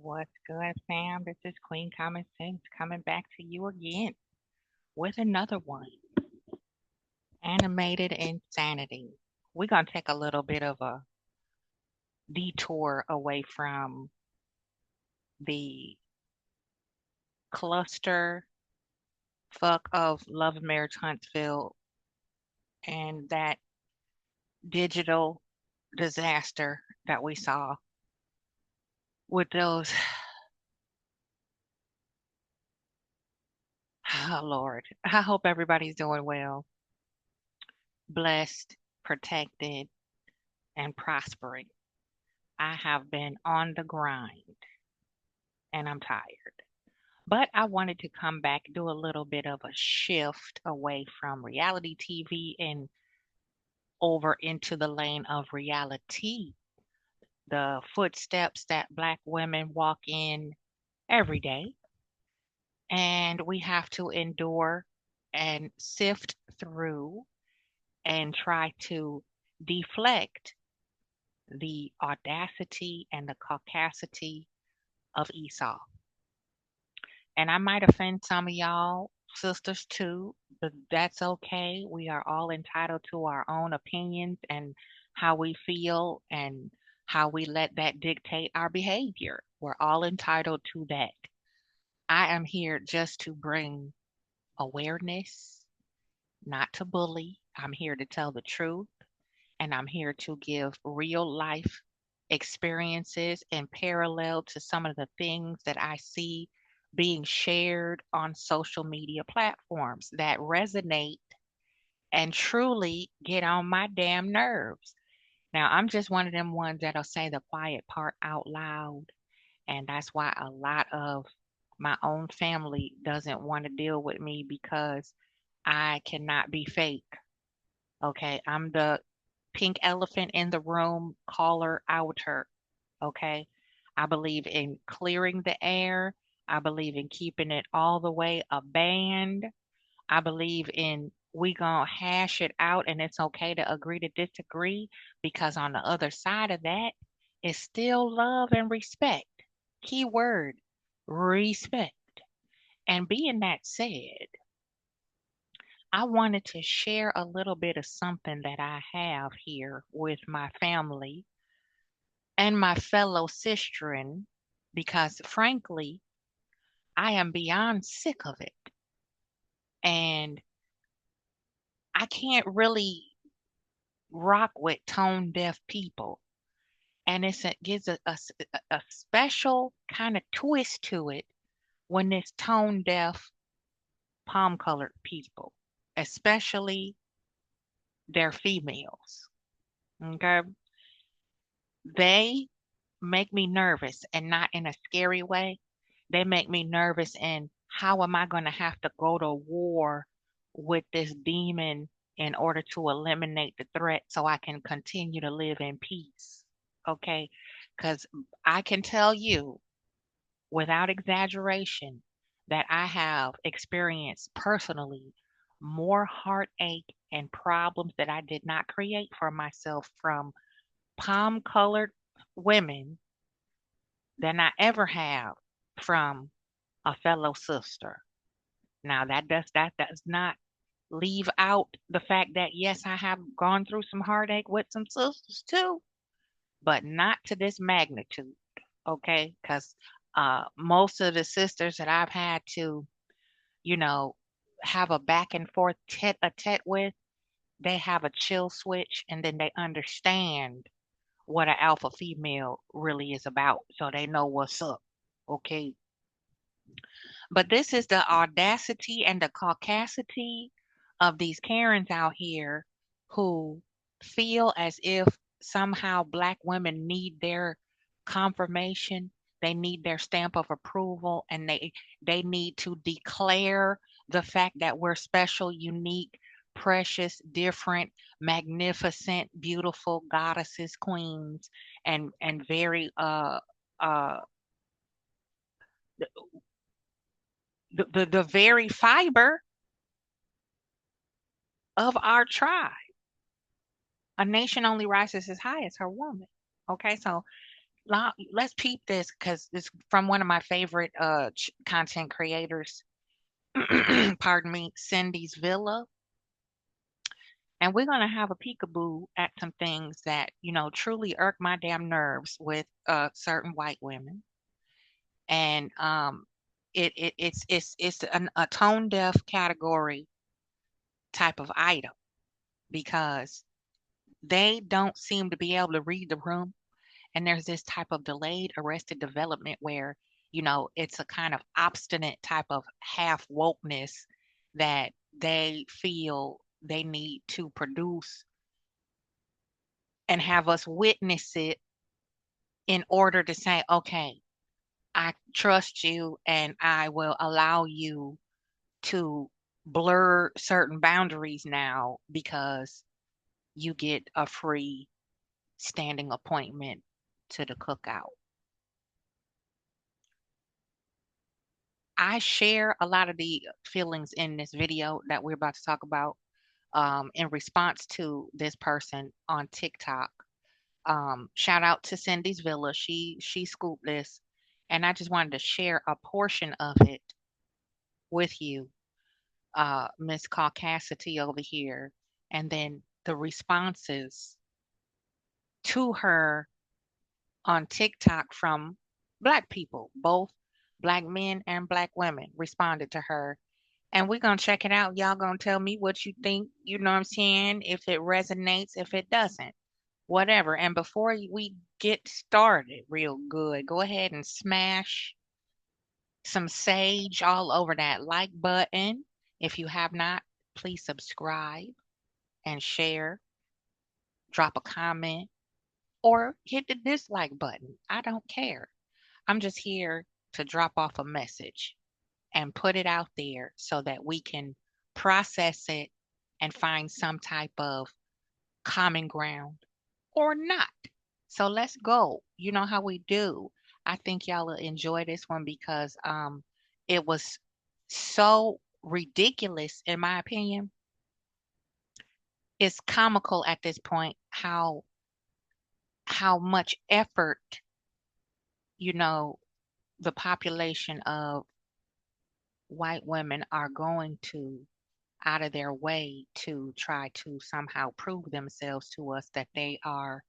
What's good, fam? This is Queen Common Sense coming back to you again with another one. Animated insanity. We're going to take a little bit of a detour away from the cluster fuck of Love and Marriage Huntsville and that digital disaster that we saw with those. Oh, Lord. I hope everybody's doing well, blessed, protected, and prospering. I have been on the grind and I'm tired. But I wanted to come back, do a little bit of a shift away from reality TV and over into the lane of reality. The footsteps that Black women walk in every day, and we have to endure and sift through and try to deflect the audacity and the caucasity of Esau. And I might offend some of y'all sisters too, but that's okay. We are all entitled to our own opinions and how we feel and how we let that dictate our behavior. We're all entitled to that. I am here just to bring awareness, not to bully. I'm here to tell the truth, and I'm here to give real life experiences in parallel to some of the things that I see being shared on social media platforms that resonate and truly get on my damn nerves. Now, I'm just one of them ones that'll say the quiet part out loud, and that's why a lot of my own family doesn't want to deal with me because I cannot be fake. Okay, I'm the pink elephant in the room, caller outer. Okay. I believe in clearing the air. I believe in keeping it all the way a band. I believe in we gonna hash it out and it's okay to agree to disagree because on the other side of that is still love and respect. Key word, respect. And being that said, I wanted to share a little bit of something that I have here with my family and my fellow sistren because frankly, I am beyond sick of it. And I can't really rock with tone deaf people. And it gives a special kind of twist to it when it's tone deaf, palm colored people, especially they're females. Okay. They make me nervous and not in a scary way. They make me nervous in how am I going to have to go to war with this demon in order to eliminate the threat so I can continue to live in peace. Okay? Because I can tell you without exaggeration that I have experienced personally more heartache and problems that I did not create for myself from palm colored women than I ever have from a fellow sister. Now that does not leave out the fact that yes, I have gone through some heartache with some sisters too, but not to this magnitude. Okay, because most of the sisters that I've had to, you know, have a back and forth tete a tete with, they have a chill switch and then they understand what an alpha female really is about, so they know what's up. Okay, but this is the audacity and the caucasity of these Karens out here who feel as if somehow Black women need their confirmation, they need their stamp of approval, and they need to declare the fact that we're special, unique, precious, different, magnificent, beautiful goddesses, queens, and very uh the very fiber of our tribe. A nation only rises as high as her woman. Okay, so let's peep this because it's from one of my favorite content creators. Pardon me, Cindy's Villa. And we're gonna have a peekaboo at some things that, truly irk my damn nerves with certain white women. And it's a tone deaf category type of item because they don't seem to be able to read the room. And there's this type of delayed arrested development where, it's a kind of obstinate type of half wokeness that they feel they need to produce and have us witness it in order to say, okay, I trust you and I will allow you to blur certain boundaries now because you get a free standing appointment to the cookout. I share a lot of the feelings in this video that we're about to talk about in response to this person on TikTok. Shout out to Cindy's Villa. She scooped this, and I just wanted to share a portion of it with you, Miss Caucacity over here, and then the responses to her on TikTok from Black people, both Black men and Black women responded to her. And we're going to check it out. Y'all going to tell me what you think, you know what I'm saying? If it resonates, if it doesn't, whatever. And before we get started real good, go ahead and smash some sage all over that like button. If you have not, please subscribe and share, drop a comment, or hit the dislike button. I don't care. I'm just here to drop off a message and put it out there so that we can process it and find some type of common ground or not. So let's go. You know how we do. I think y'all will enjoy this one because it was so ridiculous in my opinion. It's comical at this point how much effort, you know, the population of white women are going to out of their way to try to somehow prove themselves to us that they are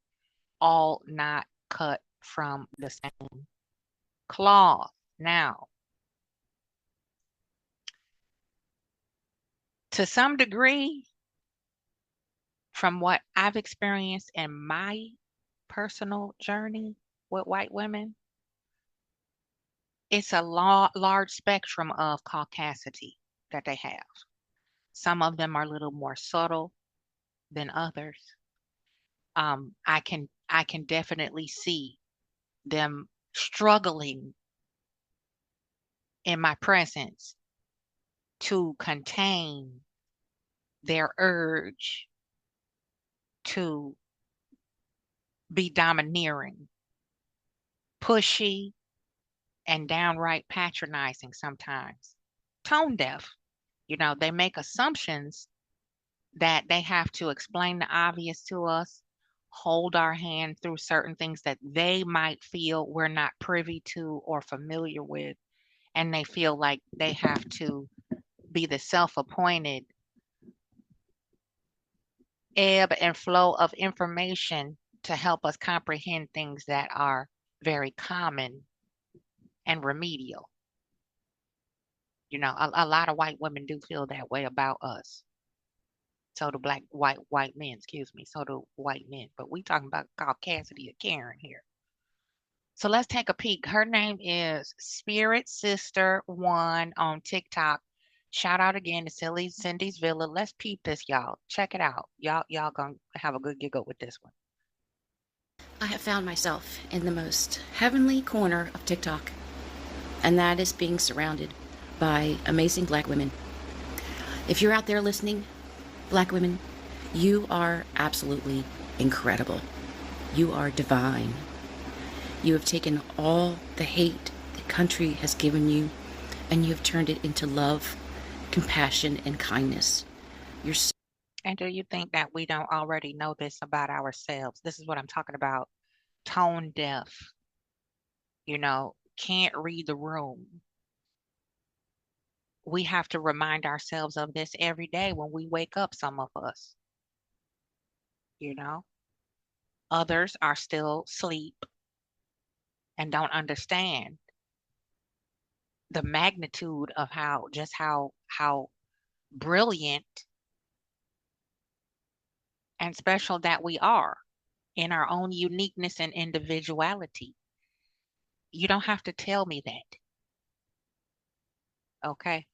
all not cut from the same cloth. Now, to some degree, from what I've experienced in my personal journey with white women, it's a large spectrum of caucasity that they have. Some of them are a little more subtle than others. I can definitely see them struggling in my presence to contain their urge to be domineering, pushy, and downright patronizing sometimes. Tone deaf. They make assumptions that they have to explain the obvious to us, hold our hand through certain things that they might feel we're not privy to or familiar with. And they feel like they have to be the self appointed ebb and flow of information to help us comprehend things that are very common and remedial. A lot of white women do feel that way about us. So do white men, excuse me. So do white men. But we talking about Caucasity or Karen here. So let's take a peek. Her name is Spirit Sister One on TikTok. Shout out again to Cindy's Villa. Let's peep this, y'all. Check it out. Y'all gonna have a good giggle with this one. I have found myself in the most heavenly corner of TikTok, and that is being surrounded by amazing Black women. If you're out there listening, Black women, you are absolutely incredible. You are divine. You have taken all the hate the country has given you, and you have turned it into love, compassion, and kindness. You're so And do you think that we don't already know this about ourselves? This is what I'm talking about. Tone deaf. can't read the room. We have to remind ourselves of this every day when we wake up, some of us, you know. Others are still asleep and don't understand the magnitude of how brilliant and special that we are in our own uniqueness and individuality. You don't have to tell me that. Okay,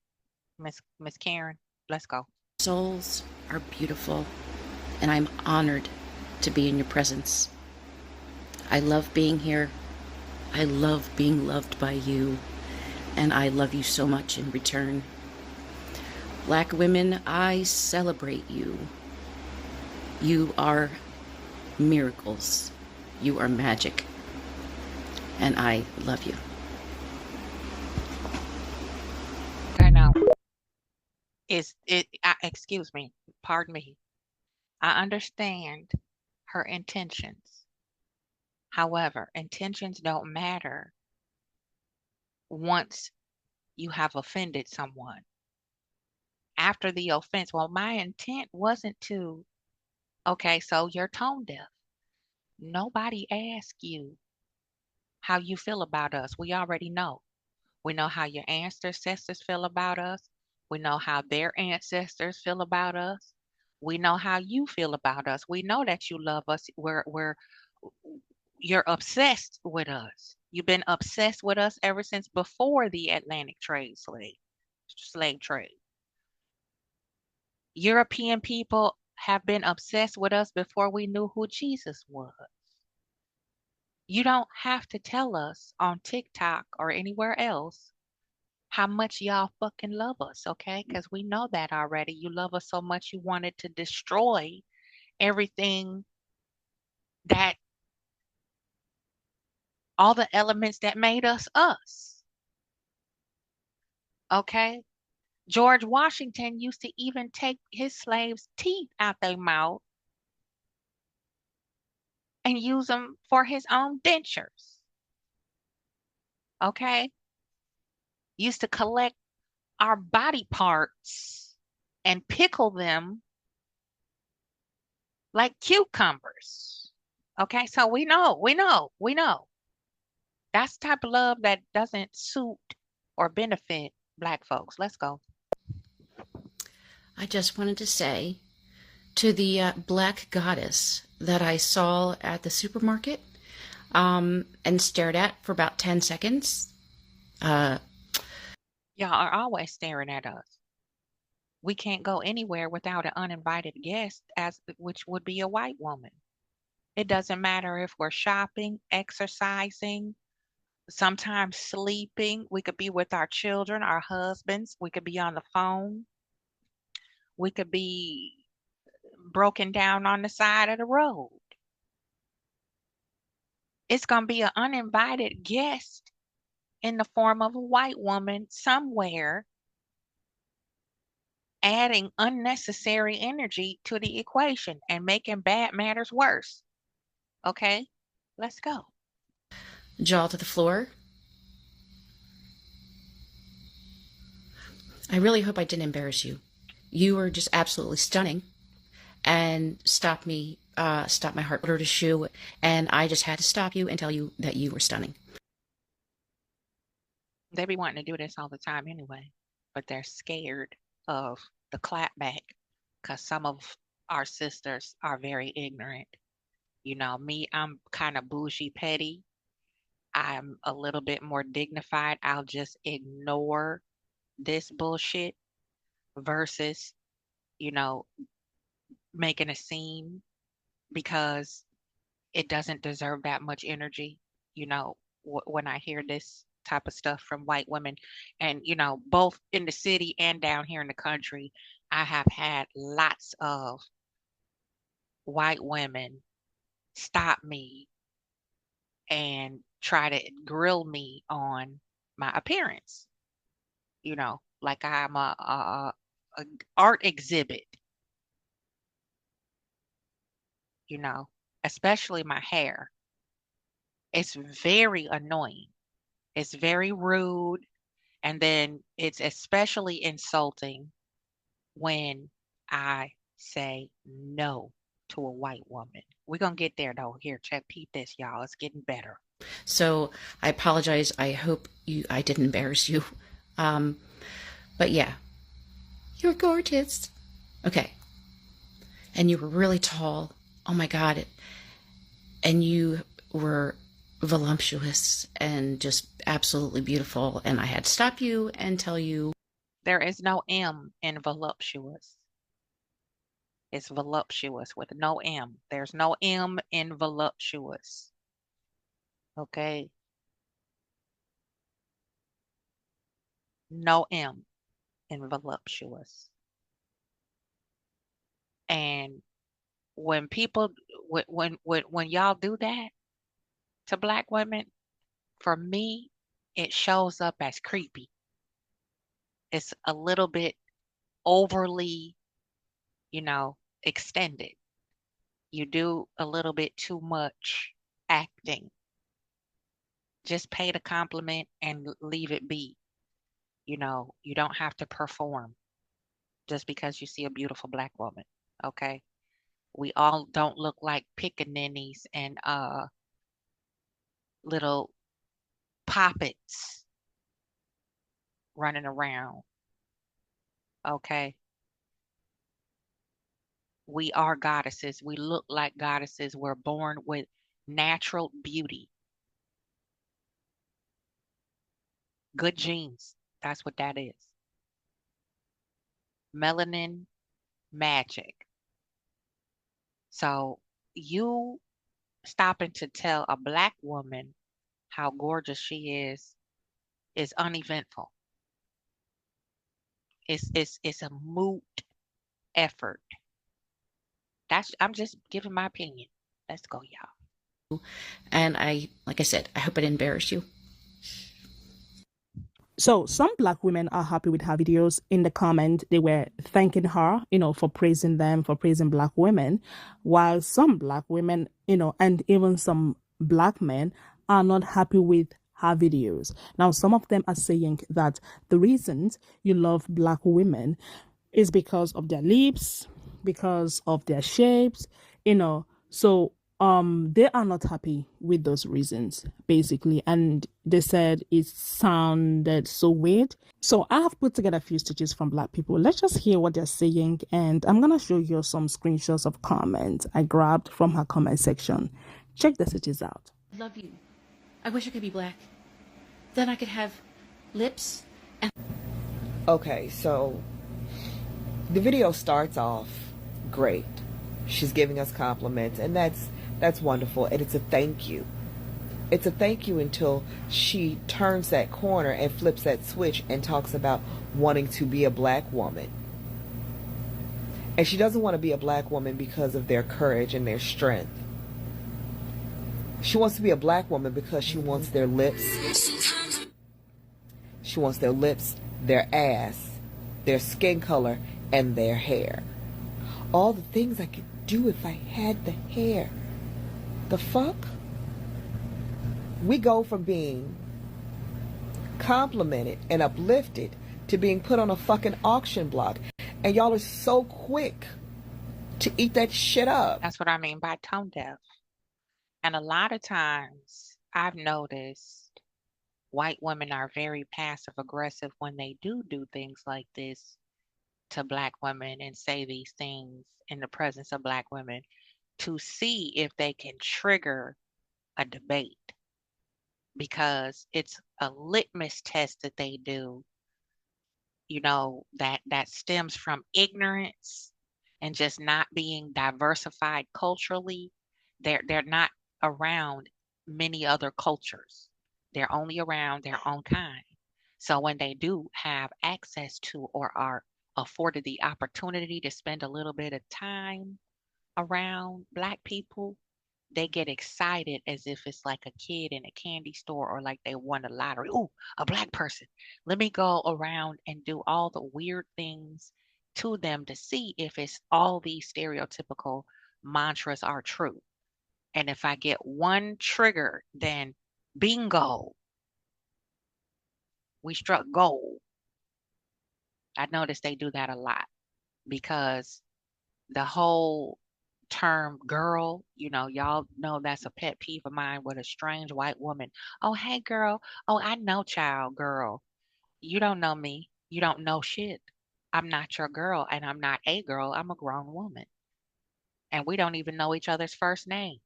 Miss Karen, let's go. Souls are beautiful, and I'm honored to be in your presence. I love being here. I love being loved by you, and I love you so much in return. Black women, I celebrate you. You are miracles. You are magic, and I love you. Okay, now excuse me, pardon me. I understand her intentions. However, intentions don't matter once you have offended someone. After the offense, well, my intent wasn't to, okay, so you're tone deaf. Nobody asked you how you feel about us. We already know. We know how your ancestors feel about us. We know how their ancestors feel about us. We know how you feel about us. We know that you love us. You're obsessed with us. You've been obsessed with us ever since before the Atlantic slave trade. European people have been obsessed with us before we knew who Jesus was. You don't have to tell us on TikTok or anywhere else how much y'all fucking love us, okay? Because we know that already. You love us so much you wanted to destroy everything that, all the elements that made us us, okay? George Washington used to even take his slaves' teeth out their mouth and use them for his own dentures, okay? Used to collect our body parts and pickle them like cucumbers. Okay, so we know. That's the type of love that doesn't suit or benefit Black folks. Let's go. I just wanted to say to the black goddess that I saw at the supermarket and stared at for about 10 seconds. Uh, Y'all are always staring at us. We can't go anywhere without an uninvited guest, as which would be a white woman. It doesn't matter if we're shopping, exercising, sometimes sleeping. We could be with our children, our husbands. We could be on the phone. We could be broken down on the side of the road. It's going to be an uninvited guest in the form of a white woman somewhere adding unnecessary energy to the equation and making bad matters worse. Okay, let's go. jaw to the floor. I really hope I didn't embarrass you. You were just absolutely stunning and stopped my heart to shoe. And I just had to stop you and tell you that you were stunning. They be wanting to do this all the time anyway, but they're scared of the clapback because some of our sisters are very ignorant. Me, I'm kind of bougie petty. I'm a little bit more dignified. I'll just ignore this bullshit versus, you know, making a scene because it doesn't deserve that much energy. When I hear this type of stuff from white women, and, both in the city and down here in the country, I have had lots of white women stop me and try to grill me on my appearance, like I'm a art exhibit, you know, especially my hair. It's very annoying. It's very rude. And then it's especially insulting when I say no to a white woman. We're going to get there though. Here, check, peep this, y'all. It's getting better. So I apologize. I hope I didn't embarrass you. Um, but yeah, you're gorgeous. Okay. And you were really tall. Oh my God. And you were voluptuous and just absolutely beautiful. And I had to stop you and tell you. There is no M in voluptuous. It's voluptuous with no M. There's no M in voluptuous. Okay? No M in voluptuous. And when people when y'all do that to black women, for me, it shows up as creepy. It's a little bit overly, you know, extended. You do a little bit too much acting. Just pay the compliment and leave it be. You don't have to perform just because you see a beautiful black woman. Okay? We all don't look like pickaninnies and little poppets running around. Okay? We are goddesses. We look like goddesses. We're born with natural beauty, good genes. That's what that is. Melanin magic. So you stopping to tell a black woman how gorgeous she is uneventful. It's a moot effort. I'm just giving my opinion. Let's go, y'all. And like I said, I hope I didn't embarrass you. So some black women are happy with her videos. In the comment, they were thanking her, for praising them, for praising black women, while some black women, and even some black men are not happy with her videos. Now, some of them are saying that the reasons you love black women is because of their lips, because of their shapes, So they are not happy with those reasons, basically. And they said it sounded so weird. So I have put together a few stitches from black people. Let's just hear what they're saying. And I'm gonna show you some screenshots of comments I grabbed from her comment section. Check the stitches out. Love you. I wish I could be black. Then I could have lips and. Okay, so the video starts off great. She's giving us compliments, and that's wonderful, and it's a thank you. It's a thank you until she turns that corner and flips that switch and talks about wanting to be a black woman. And she doesn't want to be a black woman because of their courage and their strength. She wants to be a black woman because she wants their lips. She wants their lips, their ass, their skin color, and their hair. All the things I could do if I had the hair. The fuck? We go from being complimented and uplifted to being put on a fucking auction block. And y'all are so quick to eat that shit up. That's what I mean by tone deaf. And a lot of times I've noticed white women are very passive aggressive when they do things like this to black women and say these things in the presence of black women to see if they can trigger a debate, because it's a litmus test that they do, that stems from ignorance and just not being diversified culturally. They're not around many other cultures. They're only around their own kind. So when they do have access to or are afforded the opportunity to spend a little bit of time around black people, they get excited as if it's like a kid in a candy store or like they won the lottery. Ooh, a black person. Let me go around and do all the weird things to them to see if it's all these stereotypical mantras are true. And if I get one trigger, then bingo, We struck gold. I noticed they do that a lot because the whole term girl, y'all know that's a pet peeve of mine with a strange white woman. Oh, hey, girl. Oh, I know, child, girl. You don't know me. You don't know shit. I'm not your girl, and I'm not a girl. I'm a grown woman. And we don't even know each other's first name.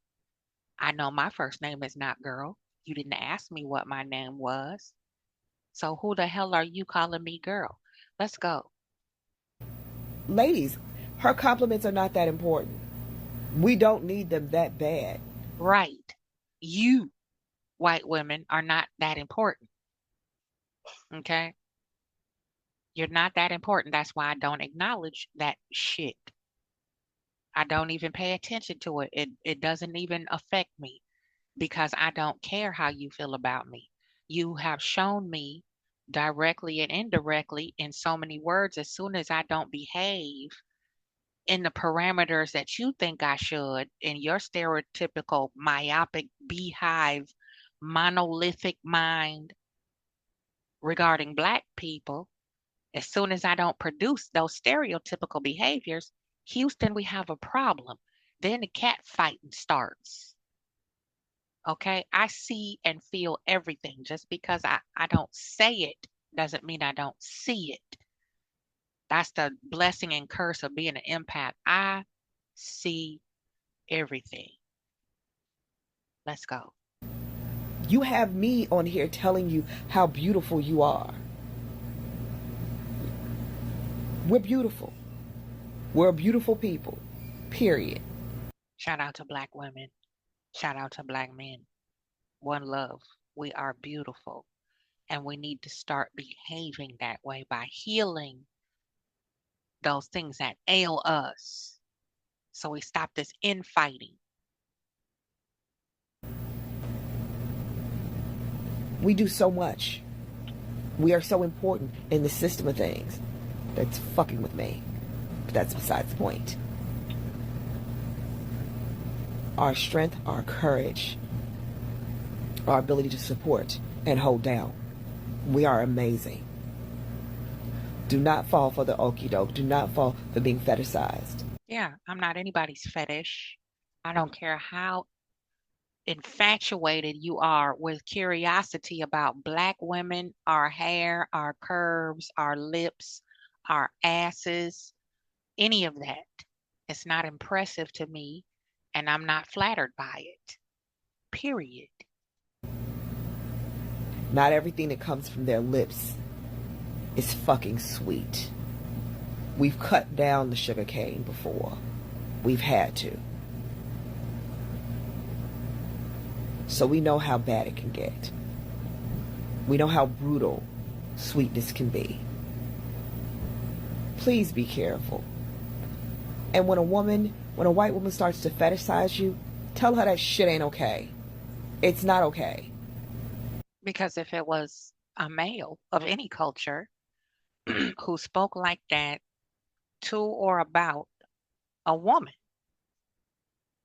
I know my first name is not girl. You didn't ask me what my name was. So who the hell are you calling me girl? Let's go. Ladies, her compliments are not that important. We don't need them that bad. Right. You, white women, are not that important. Okay? You're not that important. That's why I don't acknowledge that shit. I don't even pay attention to it. It doesn't even affect me because I don't care how you feel about me. You have shown me directly and indirectly in so many words as soon as I don't behave in the parameters that you think I should in your stereotypical myopic beehive monolithic mind regarding black people, as soon as I don't produce those stereotypical behaviors, Houston, we have a problem. Then the cat fighting starts. Okay. I see and feel everything. Just because I don't say it doesn't mean I don't see it. That's the blessing and curse of being an empath. I see everything. Let's go. You have me on here telling you how beautiful you are. We're beautiful. We're a beautiful people. Period. Shout out to black women. Shout out to black men. One love. We are beautiful. And we need to start behaving that way by healing those things that ail us. So we stop this infighting. We do so much. We are so important in the system of things. That's fucking with me. But that's besides the point. Our strength, our courage, our ability to support and hold down. We are amazing. Do not fall for the okie doke. Do not fall for being fetishized. Yeah, I'm not anybody's fetish. I don't care how infatuated you are with curiosity about black women, our hair, our curves, our lips, our asses, any of that. It's not impressive to me, and I'm not flattered by it. Period. Not everything that comes from their lips is fucking sweet. We've cut down the sugar cane before. We've had to. So we know how bad it can get. We know how brutal sweetness can be. Please be careful. And when a white woman starts to fetishize you, tell her that shit ain't okay. It's not okay. Because if it was a male of any culture who spoke like that to or about a woman,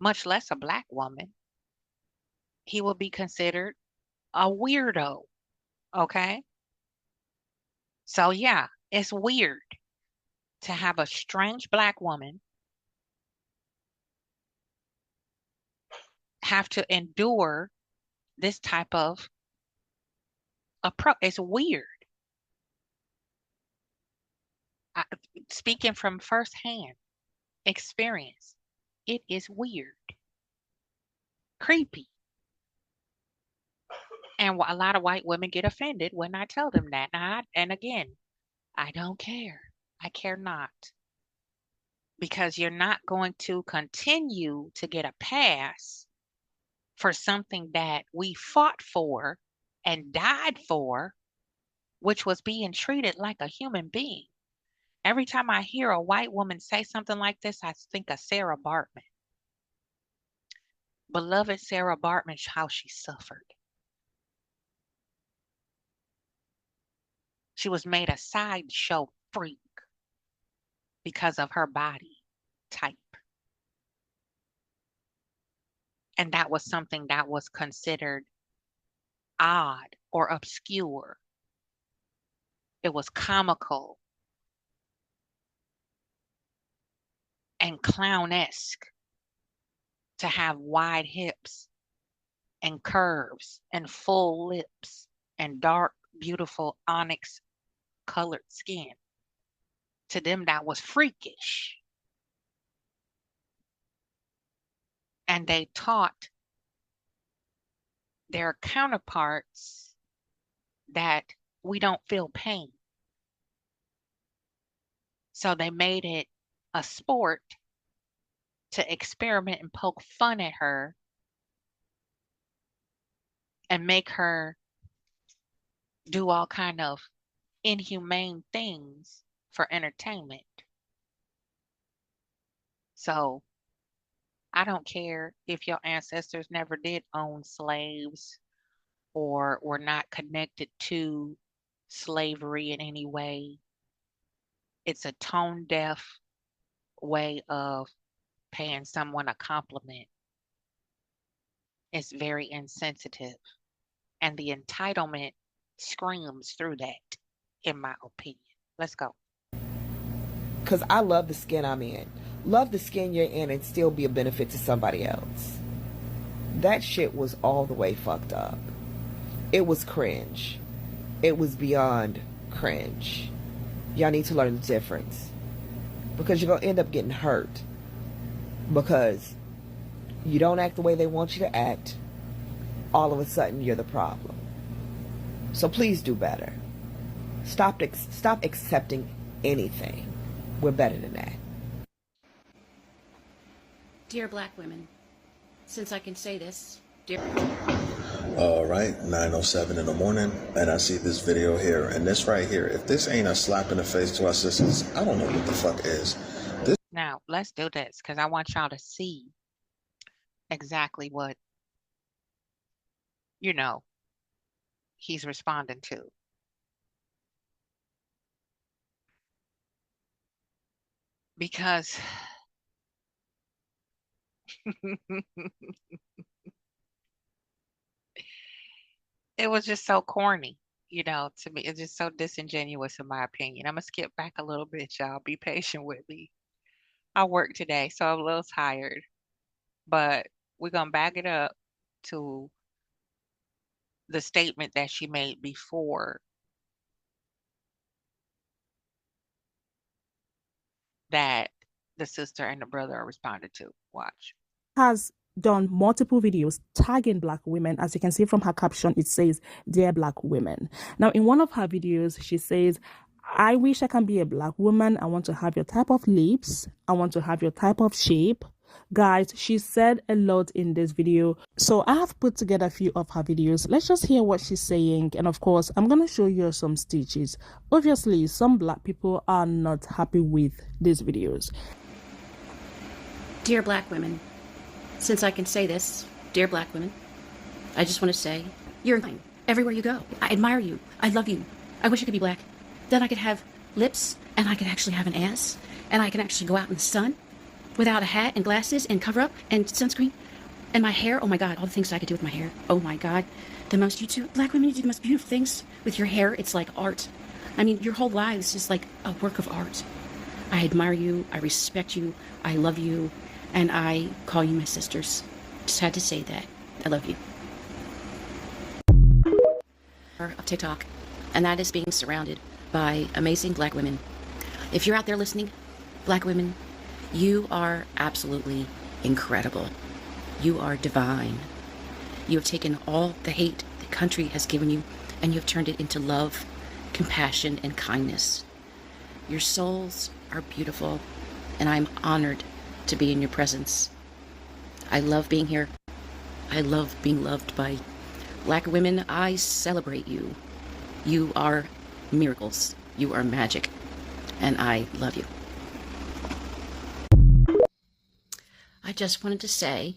much less a black woman, he would be considered a weirdo. Okay. So, yeah, it's weird to have a strange black woman have to endure this type of approach. It's weird. I, speaking from firsthand experience, it is weird, creepy. And a lot of white women get offended when I tell them that. And again, I don't care. I care not. Because you're not going to continue to get a pass for something that we fought for and died for, which was being treated like a human being. Every time I hear a white woman say something like this, I think of Sarah Bartman. Beloved Sarah Bartman, how she suffered. She was made a sideshow freak because of her body type. And that was something that was considered odd or obscure. it was comical and clownesque to have wide hips and curves and full lips and dark, beautiful onyx colored skin. To them, that was freakish. And they taught their counterparts that we don't feel pain. So they made it a sport to experiment and poke fun at her and make her do all kind of inhumane things for entertainment. So I don't care if your ancestors never did own slaves or were not connected to slavery in any way. It's a tone deaf way of paying someone a compliment. It's very insensitive. And the entitlement screams through that, in my opinion. Let's go. Because I love the skin I'm in. Love the skin you're in and still be a benefit to somebody else. That shit was all the way fucked up. It was cringe. It was beyond cringe. Y'all need to learn the difference. Because you're going to end up getting hurt. Because you don't act the way they want you to act. All of a sudden, you're the problem. So please do better. Stop accepting anything. We're better than that. Dear black women, since I can say this, dear... All right, 9:07 in the morning, and I see this video here, and this right here, if this ain't a slap in the face to our sisters, I don't know what the fuck is. Now, let's do this, because I want y'all to see exactly what, he's responding to. Because it was just so corny, to me. It's just so disingenuous, in my opinion. I'm going to skip back a little bit, y'all. Be patient with me. I work today, so I'm a little tired. But we're going to back it up to the statement that she made before that the sister and the brother are responded to. Watch. Has done multiple videos tagging black women. As you can see from her caption, it says, "Dear black women." Now, in one of her videos, she says, "I wish I can be a black woman. I want to have your type of lips. I want to have your type of shape." Guys, she said a lot in this video. So I have put together a few of her videos. Let's just hear what she's saying. And of course, I'm going to show you some stitches. Obviously, some black people are not happy with these videos. Dear black women, since I can say this, dear black women, I just want to say, you're fine everywhere you go. I admire you. I love you. I wish I could be black. Then I could have lips, and I could actually have an ass, and I can actually go out in the sun without a hat and glasses and cover up and sunscreen. And my hair, oh my God, all the things I could do with my hair. Oh my God. You two black women, you do the most beautiful things with your hair. It's like art. I mean, your whole lives is like a work of art. I admire you. I respect you. I love you. And I call you my sisters. Just had to say that. I love you. Of TikTok, and that is being surrounded by amazing black women. If you're out there listening, black women, you are absolutely incredible. You are divine. You have taken all the hate the country has given you, and you have turned it into love, compassion, and kindness. Your souls are beautiful, and I'm honored to be in your presence. I love being here. I love being loved by black women. I celebrate you. You are miracles. You are magic, and I love you. I just wanted to say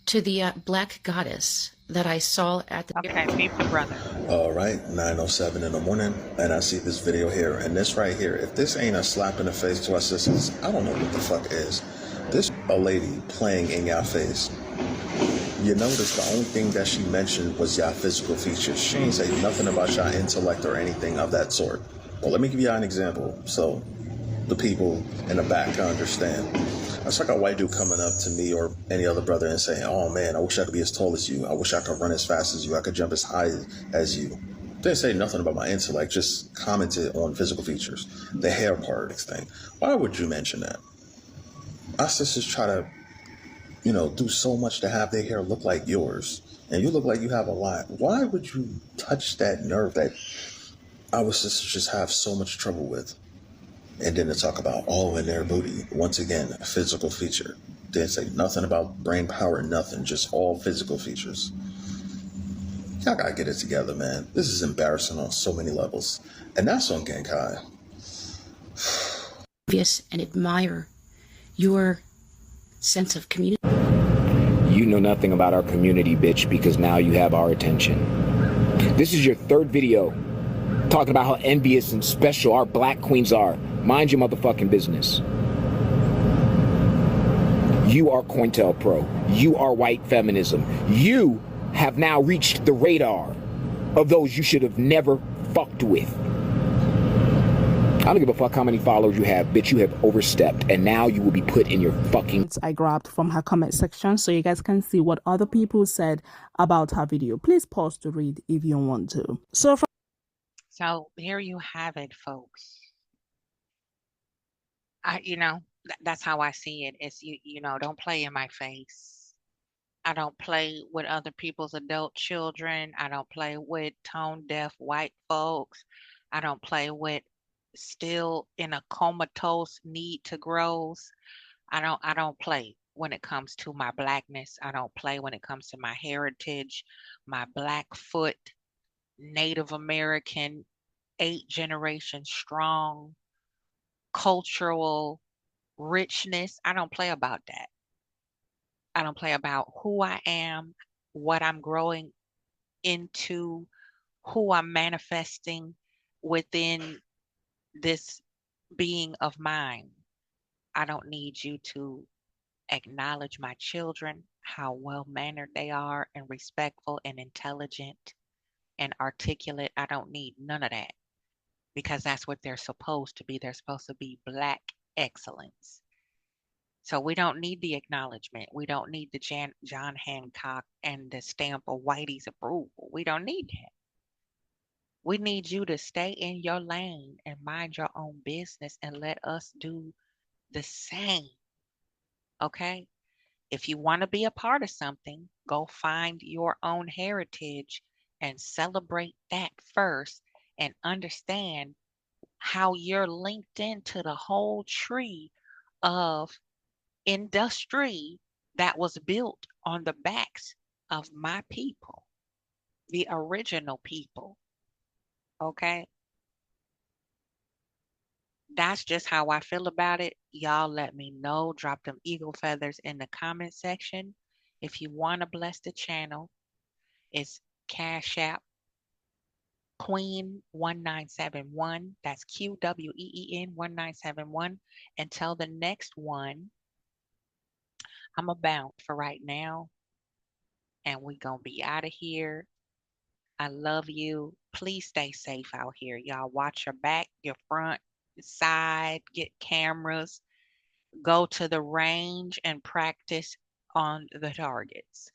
to the black goddess that I saw at the... Okay, peep the brother. All right, 9:07 in the morning, and I see this video here, and this right here, if this ain't a slap in the face to our sisters, I don't know what the fuck is. This a lady playing in your face. You notice the only thing that she mentioned was your physical features. She ain't say nothing about your intellect or anything of that sort. Well, let me give you an example so the people in the back can understand. It's like a white dude coming up to me or any other brother and saying, "Oh man, I wish I could be as tall as you. I wish I could run as fast as you. I could jump as high as you." Didn't say nothing about my intellect, just commented on physical features, the hair part thing. Why would you mention that? Our sisters try to, do so much to have their hair look like yours, and you look like you have a lot. Why would you touch that nerve that our sisters just have so much trouble with? And then to talk about all in their booty, once again, a physical feature. Didn't say nothing about brain power, nothing, just all physical features. Y'all gotta get it together, man. This is embarrassing on so many levels. And that's on Genkai. And admire your sense of community. You know nothing about our community, bitch, because now you have our attention. This is your third video talking about how envious and special our black queens are. Mind your motherfucking business. You are COINTELPRO. You are white feminism. You have now reached the radar of those you should have never fucked with. I don't give a fuck how many followers you have, bitch. You have overstepped, and now you will be put in your fucking... I grabbed from her comment section so you guys can see what other people said about her video. Please pause to read if you want to. So here you have it, folks. That's how I see it. It's don't play in my face. I don't play with other people's adult children. I don't play with tone deaf white folks. I don't play with still in a comatose need to grows. I don't play when it comes to my blackness. I don't play when it comes to my heritage, my Blackfoot, Native American, 8 generations strong, cultural richness. I don't play about that. I don't play about who I am, what I'm growing into, who I'm manifesting within this being of mine. I don't need you to acknowledge my children, how well-mannered they are and respectful and intelligent and articulate. I don't need none of that because that's what they're supposed to be. They're supposed to be Black excellence. So we don't need the acknowledgement. We don't need the John Hancock and the stamp of Whitey's approval. We don't need that. We need you to stay in your lane and mind your own business and let us do the same. Okay? If you want to be a part of something, go find your own heritage and celebrate that first and understand how you're linked into the whole tree of industry that was built on the backs of my people, the original people. Okay? That's just how I feel about it. Y'all let me know. Drop them eagle feathers in the comment section. If you want to bless the channel, it's Cash App Queen 1971. That's QWEEN 1971. Until the next one, I'm about for right now. And we gonna be out of here. I love you. Please stay safe out here. Y'all watch your back, your front, side, get cameras, go to the range and practice on the targets.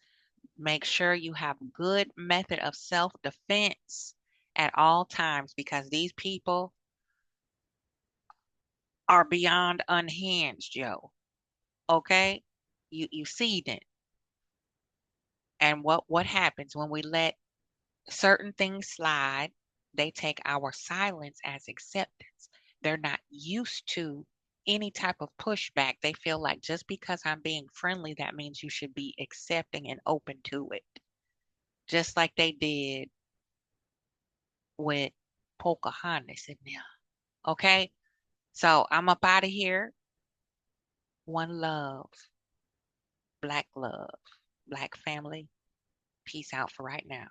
Make sure you have good method of self-defense at all times because these people are beyond unhinged, yo. Okay? You see it. And what happens when we let certain things slide? They take our silence as acceptance. They're not used to any type of pushback. They feel like just because I'm being friendly, that means you should be accepting and open to it. Just like they did with Pocahontas in there. Okay? So I'm up out of here. One love. Black love. Black family. Peace out for right now.